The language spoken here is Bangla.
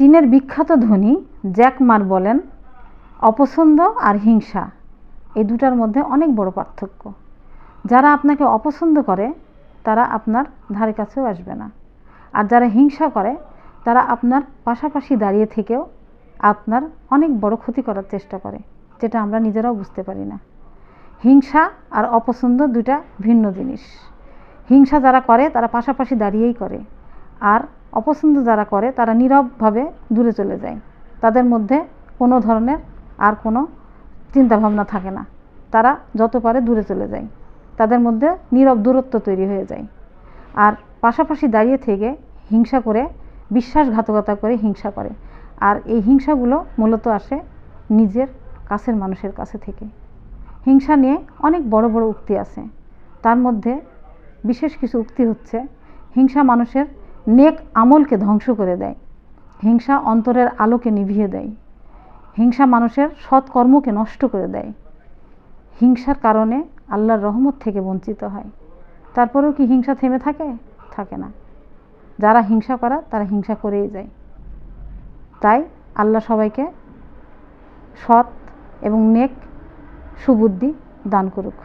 চীনের বিখ্যাত ধনী জ্যাক মার বলেন, অপছন্দ আর হিংসা এই দুটার মধ্যে অনেক বড় পার্থক্য। যারা আপনাকে অপছন্দ করে তারা আপনার ধারে কাছেও আসবে না, আর যারা হিংসা করে তারা আপনার পাশাপাশি দাঁড়িয়ে থেকেও আপনার অনেক বড় ক্ষতি করার চেষ্টা করে, যেটা আমরা নিজেরাও বুঝতে পারি না। হিংসা আর অপছন্দ দুটা ভিন্ন জিনিস। হিংসা যারা করে তারা পাশাপাশি দাঁড়িয়েই করে, আর অপছন্দ যারা করে তারা নীরবভাবে দূরে চলে যায়। তাদের মধ্যে কোনো ধরনের আর কোনো চিন্তাভাবনা থাকে না, তারা যত পারে দূরে চলে যায়। তাদের মধ্যে নীরব দূরত্ব তৈরি হয়ে যায়। আর পাশাপাশি দাঁড়িয়ে থেকে হিংসা করে, বিশ্বাসঘাতকতা করে হিংসা করে, আর এই হিংসাগুলো মূলত আসে নিজের কাছের মানুষের কাছে থেকে। হিংসা নিয়ে অনেক বড় বড় উক্তি আছে, তার মধ্যে বিশেষ কিছু উক্তি হচ্ছে, হিংসা মানুষের নেক আমলকে ধ্বংস করে দেয়, হিংসা অন্তরের আলোকে নিভিয়ে দেয়, হিংসা মানুষের সৎকর্মকে নষ্ট করে দেয়, হিংসার কারণে আল্লাহর রহমত থেকে বঞ্চিত হয়। তারপরেও কি হিংসা থেমে থাকে? থাকে না। যারা হিংসা করে তারা হিংসা করেই যায়। তাই আল্লাহ সবাইকে সৎ এবং নেক সুবুদ্ধি দান করুক।